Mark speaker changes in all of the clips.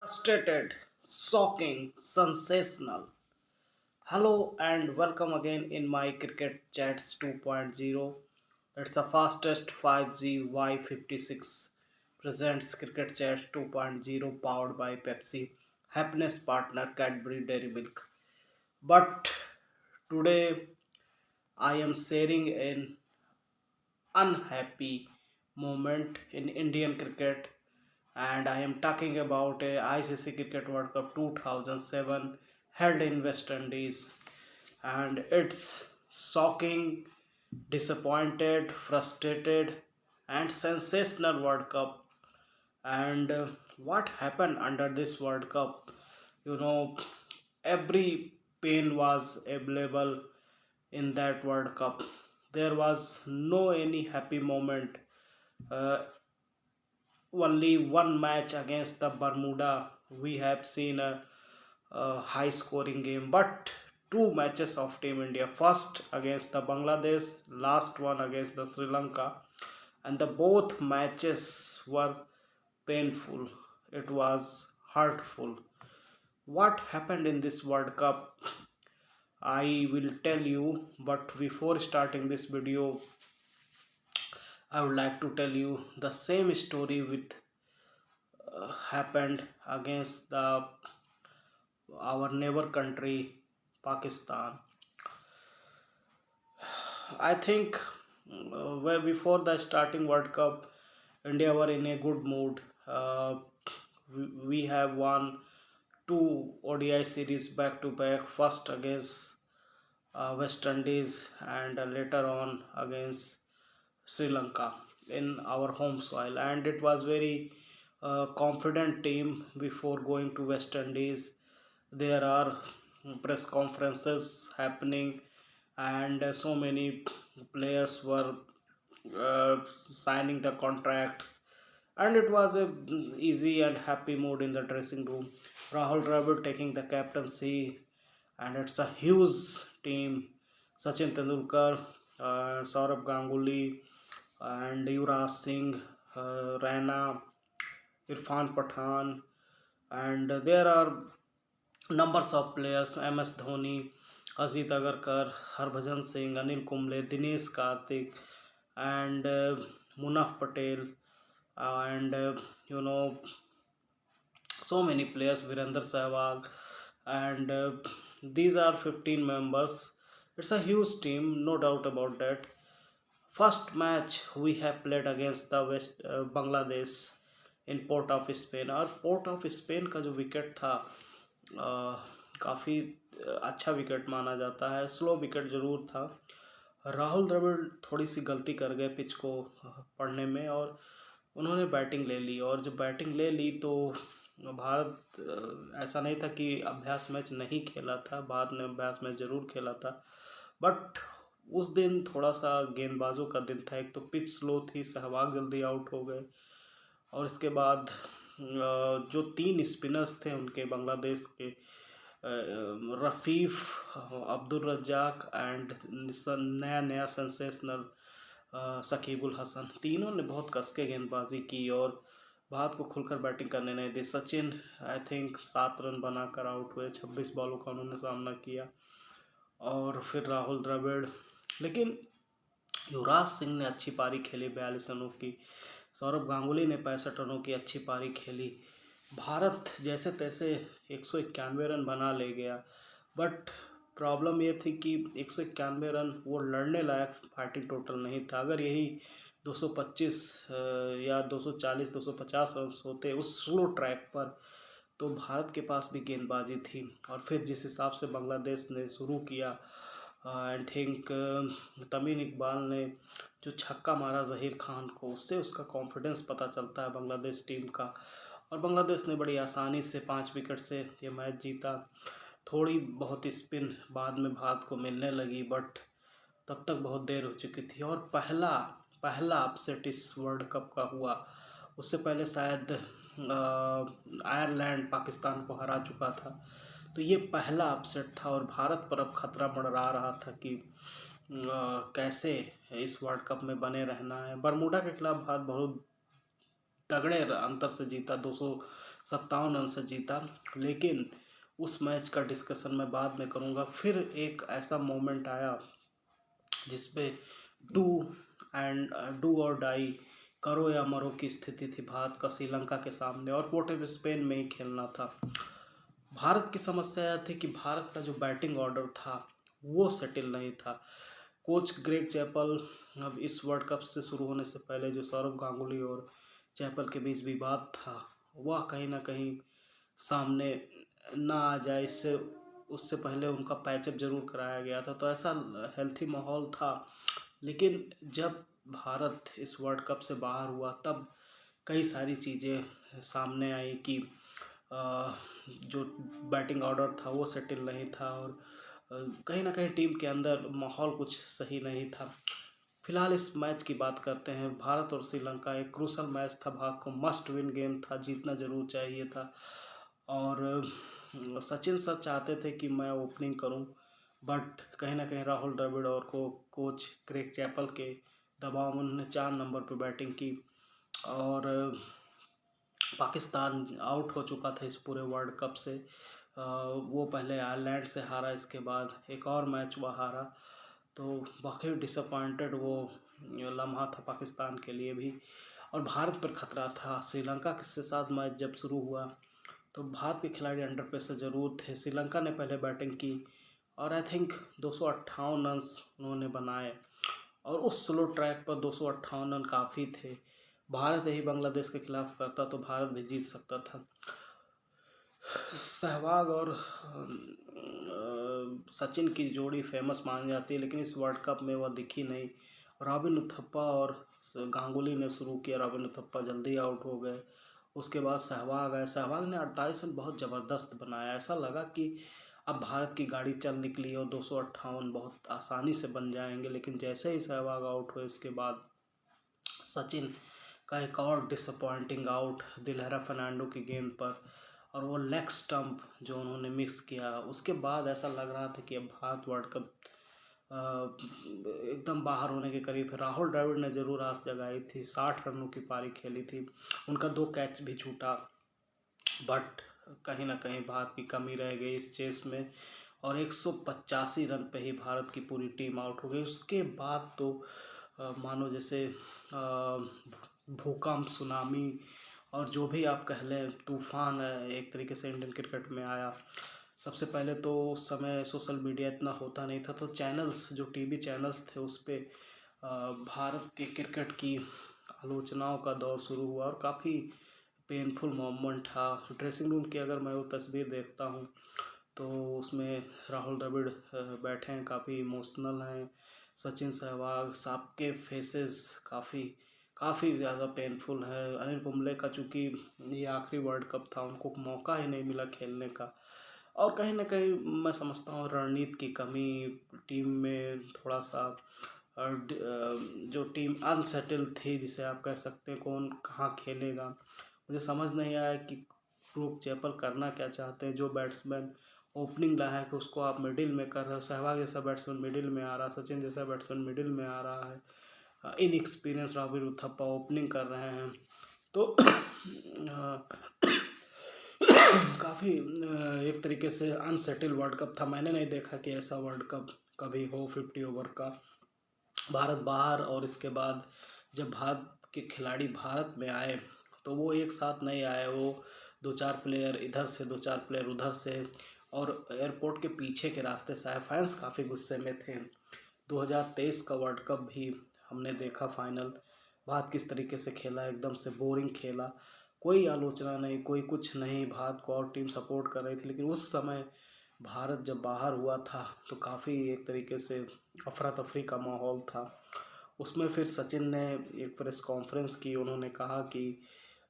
Speaker 1: Devastated, shocking, sensational. Hello and welcome again in my Cricket Chats 2.0. It's the fastest 5G Y56 presents Cricket Chats 2.0 powered by Pepsi, happiness partner Cadbury Dairy Milk. But today I am sharing an unhappy moment in Indian cricket, and I am talking about a ICC Cricket World Cup 2007 held in West Indies, and it's shocking, disappointed, frustrated, and sensational World Cup. And what happened under this World Cup? You know, every pain was available in that World Cup. There was no any happy moment. Uh, Only one match against the Bermuda we have seen a high scoring game, but two matches of Team India, first against the Bangladesh, last one against the Sri Lanka, and the both matches were painful. It was hurtful. What happened in this World Cup, I will tell you, but before starting this video I would like to tell you the same story with happened against the our neighbor country Pakistan. I think where before the starting World Cup, India were in a good mood. We have won two ODI series back to back. First against West Indies and later on against Sri Lanka in our home soil, and it was very confident team before going to West Indies. There are press conferences happening, and so many players were signing the contracts, and it was a easy and happy mood in the dressing room. Rahul Dravid taking the captaincy, and it's a huge team. Sachin Tendulkar, Saurabh Ganguly, and Yuvraj Singh, Raina, Irfan Pathan, and there are numbers of players: MS Dhoni, Ajit Agarkar, Harbhajan Singh, Anil Kumble, Dinesh Karthik, and Munaf Patel, and you know so many players, Virender Sehwag, and these are 15 members. It's a huge team, no doubt about that. First match we have played against the West Bangladesh in port of Spain, और port of Spain का जो wicket था काफ़ी अच्छा wicket माना जाता है। Slow wicket ज़रूर था। राहुल द्रविड़ थोड़ी सी गलती कर गए पिच को पढ़ने में, और उन्होंने बैटिंग ले ली, और जब बैटिंग ले ली तो भारत ऐसा नहीं था कि अभ्यास मैच नहीं खेला था, भारत ने अभ्यास मैच ज़रूर खेला था, बट उस दिन थोड़ा सा गेंदबाजों का दिन था। एक तो पिच स्लो थी, सहवाग जल्दी आउट हो गए, और इसके बाद जो तीन स्पिनर्स थे उनके बांग्लादेश के, रफ़ीफ़, अब्दुल रज्जाक एंड नया नया सेंसेशनल शकीबुल हसन, तीनों ने बहुत कस के गेंदबाजी की और भारत को खुलकर बैटिंग करने नहीं दी। सचिन आई थिंक 7 रन बनाकर आउट हुए, 26 बॉलों का उन्होंने सामना किया, और फिर राहुल द्रविड़। लेकिन युवराज सिंह ने अच्छी पारी खेली, 42 रनों की। सौरभ गांगुली ने 65 रनों की अच्छी पारी खेली। भारत जैसे तैसे 191 रन बना ले गया, बट प्रॉब्लम ये थी कि 191 रन वो लड़ने लायक फाइटिंग टोटल नहीं था। अगर यही 225 या 240 250 रन होते उस स्लो ट्रैक पर, तो भारत के पास भी गेंदबाजी थी। और फिर जिस हिसाब से बांग्लादेश ने शुरू किया, आई थिंक तमीम इकबाल ने जो छक्का मारा ज़हीर खान को, उससे उसका कॉन्फिडेंस पता चलता है बांग्लादेश टीम का। और बांग्लादेश ने बड़ी आसानी से 5 विकेट से ये मैच जीता। थोड़ी बहुत स्पिन बाद में भारत को मिलने लगी, बट तब तक बहुत देर हो चुकी थी। और पहला पहला अपसेट इस वर्ल्ड कप का हुआ। उससे पहले शायद आयरलैंड पाकिस्तान को हरा चुका था, तो ये पहला अपसेट था, और भारत पर अब खतरा मंडरा रहा था कि कैसे इस वर्ल्ड कप में बने रहना है। बरमूडा के खिलाफ भारत बहुत तगड़े अंतर से जीता, 57 रन से जीता। लेकिन उस मैच का डिस्कशन मैं बाद में करूँगा। फिर एक ऐसा मोमेंट आया जिसपे डू डू और डाई, करो या मरो की स्थिति थी भारत का श्रीलंका के सामने, और वो टेस्ट स्पेन में ही खेलना था। भारत की समस्या यह थी कि भारत का जो बैटिंग ऑर्डर था वो सेटल नहीं था। कोच ग्रेग चैपल, अब इस वर्ल्ड कप से शुरू होने से पहले जो सौरव गांगुली और चैपल के बीच विवाद था वह कहीं ना कहीं सामने ना आ जाए, इससे उससे पहले उनका पैचअप जरूर कराया गया था, तो ऐसा हेल्थी माहौल था। लेकिन जब भारत इस वर्ल्ड कप से बाहर हुआ तब कई सारी चीज़ें सामने आई कि जो बैटिंग ऑर्डर था वो सेटल नहीं था, और कहीं ना कहीं टीम के अंदर माहौल कुछ सही नहीं था। फिलहाल इस मैच की बात करते हैं। भारत और श्रीलंका एक क्रूशल मैच था, भारत को मस्ट विन गेम था, जीतना जरूर चाहिए था। और सचिन सर चाहते थे कि मैं ओपनिंग करूं, बट कहीं ना कहीं राहुल द्रविड़ और कोच ग्रेग चैपल के दबाव में उन्होंने 4 नंबर पर बैटिंग की। और पाकिस्तान आउट हो चुका था इस पूरे वर्ल्ड कप से। वो पहले आयरलैंड से हारा, इसके बाद एक और मैच वो हारा, तो काफ़ी डिसअपॉइंटेड वो लम्हा था पाकिस्तान के लिए भी। और भारत पर खतरा था। श्रीलंका के साथ मैच जब शुरू हुआ तो भारत के खिलाड़ी अंडर प्रेशर ज़रूर थे। श्रीलंका ने पहले बैटिंग की और आई थिंक 258 रन उन्होंने बनाए, और उस स्लो ट्रैक पर 258 रन काफ़ी थे। भारत यही बांग्लादेश के खिलाफ करता तो भारत भी जीत सकता था। सहवाग और सचिन की जोड़ी फेमस मानी जाती है, लेकिन इस वर्ल्ड कप में वह दिखी नहीं। रॉबिन उथप्पा और गांगुली ने शुरू किया, रॉबिन उथप्पा जल्दी आउट हो गए। उसके बाद सहवाग आए, सहवाग ने 48 रन बहुत ज़बरदस्त बनाया। ऐसा लगा कि अब भारत की गाड़ी चल निकली और 258 बहुत आसानी से बन जाएंगे, लेकिन जैसे ही सहवाग आउट हुए उसके बाद सचिन का एक और डिसअपॉइंटिंग आउट दिलहरा फर्नांडो की गेंद पर, और वो लेग स्टंप जो उन्होंने मिक्स किया। उसके बाद ऐसा लग रहा था कि अब भारत वर्ल्ड कप एकदम बाहर होने के करीब है। राहुल द्रविड़ ने ज़रूर आस जगाई थी, 60 रनों की पारी खेली थी, उनका 2 कैच भी छूटा, बट कहीं ना कहीं भारत की कमी रह गई इस चेस में, और 185 रन पे ही भारत की पूरी टीम आउट हो गई। उसके बाद तो मानो जैसे भूकंप, सुनामी और जो भी आप कह लें, तूफान एक तरीके से इंडियन क्रिकेट में आया। सबसे पहले तो उस समय सोशल मीडिया इतना होता नहीं था, तो चैनल्स, जो टीवी चैनल्स थे, उस पर भारत के क्रिकेट की आलोचनाओं का दौर शुरू हुआ, और काफ़ी पेनफुल मोमेंट था। ड्रेसिंग रूम की अगर मैं वो तस्वीर देखता हूँ तो उसमें राहुल द्रविड़ बैठे हैं, काफ़ी इमोशनल हैं। सचिन, सहवाग, सबके फेसेस काफ़ी ज़्यादा पेनफुल है। अनिल कुंबले का चूँकि ये आखिरी वर्ल्ड कप था, उनको मौका ही नहीं मिला खेलने का, और कहीं ना कहीं मैं समझता हूँ रणनीति की कमी, टीम में थोड़ा सा जो टीम अनसेटल थी, जिसे आप कह सकते हैं, कौन कहाँ खेलेगा, मुझे समझ नहीं आया कि ब्रूक चैपल करना क्या चाहते हैं। जो बैट्समैन ओपनिंग लाया है कि उसको आप मिडिल में कर रहे हो, सहवाग जैसा बैट्समैन मिडिल में आ रहा है, सचिन जैसा बैट्समैन मिडिल में आ रहा है, इनएक्सपीरियंस रॉबिन उथप्पा ओपनिंग कर रहे हैं, तो काफ़ी एक तरीके से अनसेटल वर्ल्ड कप था। मैंने नहीं देखा कि ऐसा वर्ल्ड कप कभी हो 50 ओवर का। भारत बाहर, और इसके बाद जब भारत के खिलाड़ी भारत में आए तो वो एक साथ नहीं आए, वो 2-4 प्लेयर इधर से, 2-4 प्लेयर उधर से, और एयरपोर्ट के पीछे के रास्ते से आए। फैंस काफ़ी गुस्से में थे। 2023 का वर्ल्ड कप भी हमने देखा फाइनल, भारत किस तरीके से खेला, एकदम से बोरिंग खेला, कोई आलोचना नहीं, कोई कुछ नहीं, भारत को और टीम सपोर्ट कर रही थी। लेकिन उस समय भारत जब बाहर हुआ था तो काफ़ी एक तरीके से अफरा तफरी का माहौल था। उसमें फिर सचिन ने एक प्रेस कॉन्फ्रेंस की, उन्होंने कहा कि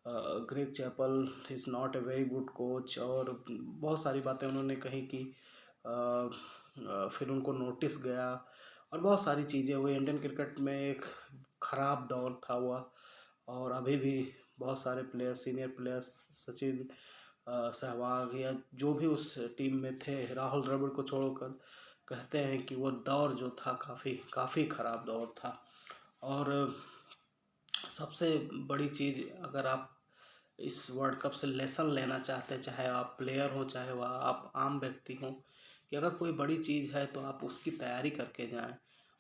Speaker 1: Greg Chappell is not a very good coach, और बहुत सारी बातें उन्होंने कही कि फिर उनको नोटिस गया, और बहुत सारी चीज़ें हुई। इंडियन क्रिकेट में एक ख़राब दौर था हुआ, और अभी भी बहुत सारे players, senior players, Sachin, Sehwag या जो भी उस टीम में थे, राहुल द्रविड़ को छोड़कर, कहते हैं कि वो दौर जो था काफ़ी ख़राब दौर था। और सबसे बड़ी चीज़, अगर आप इस वर्ल्ड कप से लेसन लेना चाहते हैं, चाहे आप प्लेयर हो चाहे वह आप आम व्यक्ति हो, कि अगर कोई बड़ी चीज़ है तो आप उसकी तैयारी करके जाएं।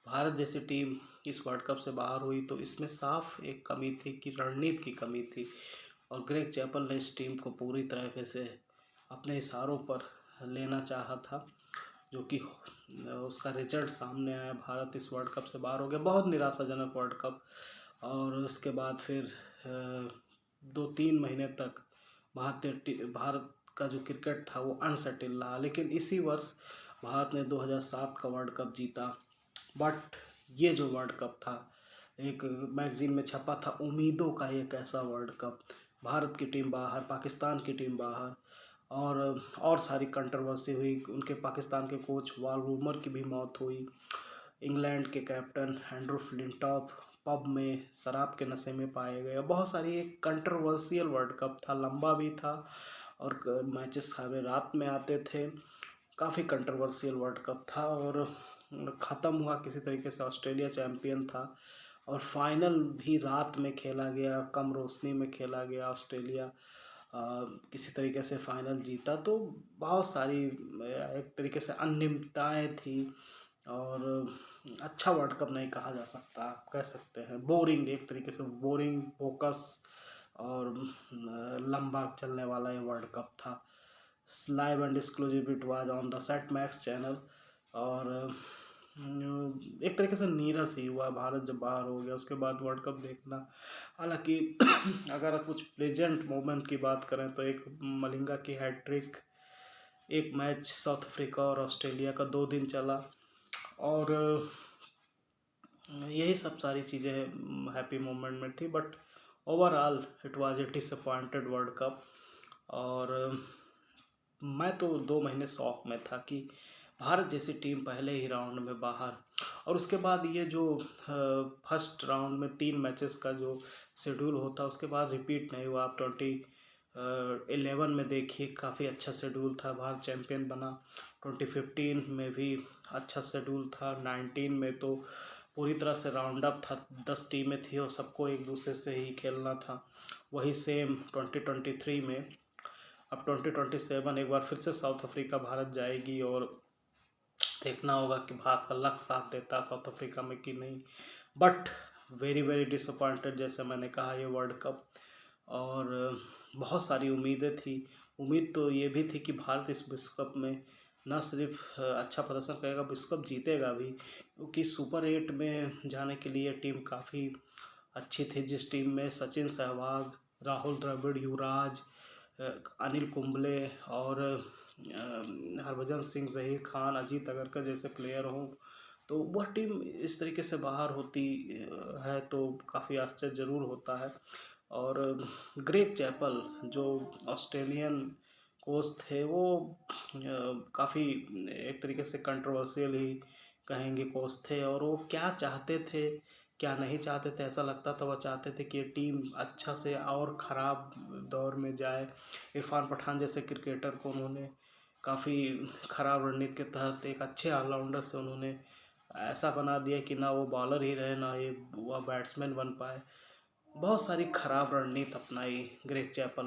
Speaker 1: भारत जैसी टीम इस वर्ल्ड कप से बाहर हुई तो इसमें साफ एक कमी थी कि रणनीति की कमी थी, और ग्रेग चैपल ने इस टीम को पूरी तरीके से अपने इशारों पर लेना चाहा था, जो कि उसका रिजल्ट सामने आया। भारत इस वर्ल्ड कप से बाहर हो गया, बहुत निराशाजनक वर्ल्ड कप। और उसके बाद फिर 2-3 महीने तक भारत का जो क्रिकेट था वो अनसेटल रहा, लेकिन इसी वर्ष भारत ने 2007 का वर्ल्ड कप जीता। बट ये जो वर्ल्ड कप था, एक मैगजीन में छपा था उम्मीदों का एक ऐसा वर्ल्ड कप। भारत की टीम बाहर, पाकिस्तान की टीम बाहर, और सारी कंट्रोवर्सी हुई। उनके पाकिस्तान के कोच वाल रूमर की भी मौत हुई। इंग्लैंड के कैप्टन एंड्रू फ्लिंटॉफ पब में शराब के नशे में पाए गए। बहुत सारी एक कंट्रोवर्शियल वर्ल्ड कप था, लंबा भी था और मैचेस सारे रात में आते थे। काफ़ी कंट्रोवर्शियल वर्ल्ड कप था और ख़त्म हुआ किसी तरीके से, ऑस्ट्रेलिया चैम्पियन था। और फाइनल भी रात में खेला गया, कम रोशनी में खेला गया। ऑस्ट्रेलिया किसी तरीके से फाइनल जीता। तो बहुत सारी एक तरीके से अनियमितताएँ थी और अच्छा वर्ल्ड कप नहीं कहा जा सकता, आप कह सकते हैं बोरिंग, एक तरीके से बोरिंग, फोकस और लंबा चलने वाला ये वर्ल्ड कप था। Live and exclusive it was on the set max channel. और एक तरीके से नीरस ही हुआ भारत जब बाहर हो गया उसके बाद वर्ल्ड कप देखना। हालांकि अगर कुछ प्लेजेंट मोमेंट की बात करें तो एक मलिंगा की हैट्रिक, एक मैच साउथ अफ्रीका और ऑस्ट्रेलिया का 2 दिन चला, और यही सब सारी चीज़ें हैप्पी मोमेंट में थी। But overall it was a disappointed world cup. और मैं तो 2 महीने शौक में था कि भारत जैसी टीम पहले ही राउंड में बाहर, और उसके बाद ये जो फर्स्ट राउंड में 3 मैचेस का जो शेड्यूल होता है उसके बाद रिपीट नहीं हुआ। आप 2011 में देखिए, काफ़ी अच्छा शेड्यूल था, भारत चैम्पियन बना। 2015 में भी अच्छा शेड्यूल था। 19 में तो पूरी तरह से राउंड अप था, 10 टीमें थी और सबको एक दूसरे से ही खेलना था। वही सेम 2023 में। अब 2027 एक बार फिर से साउथ अफ्रीका भारत जाएगी और देखना होगा कि भारत का लक साथ देता है साउथ अफ्रीका में कि नहीं। बट वेरी वेरी डिसअपॉइंटेड, जैसे मैंने कहा, ये वर्ल्ड कप। और बहुत सारी उम्मीदें थी। उम्मीद तो ये भी थी कि भारत इस विश्व कप में न सिर्फ अच्छा प्रदर्शन करेगा, विश्व कप जीतेगा भी, क्योंकि सुपर 8 में जाने के लिए टीम काफ़ी अच्छी थी। जिस टीम में सचिन, सहवाग, राहुल द्रविड़, युवराज, अनिल कुंबले और हरभजन सिंह, जहीर खान, अजीत अगरकर जैसे प्लेयर हों, तो वह टीम इस तरीके से बाहर होती है तो काफ़ी आश्चर्य ज़रूर होता है। और ग्रेग चैपल जो ऑस्ट्रेलियन कोच थे वो काफ़ी एक तरीके से कंट्रोवर्शियल ही कहेंगे कोच थे, और वो क्या चाहते थे क्या नहीं चाहते थे, ऐसा लगता था वह चाहते थे कि ये टीम अच्छा से और ख़राब दौर में जाए। इरफान पठान जैसे क्रिकेटर को उन्होंने काफ़ी ख़राब रणनीति के तहत एक अच्छे ऑलराउंडर से उन्होंने ऐसा बना दिया कि ना वो बॉलर ही रहे ना ये वह बैट्समैन बन पाए। बहुत सारी ख़राब रणनीति अपनाई ग्रेग चैपल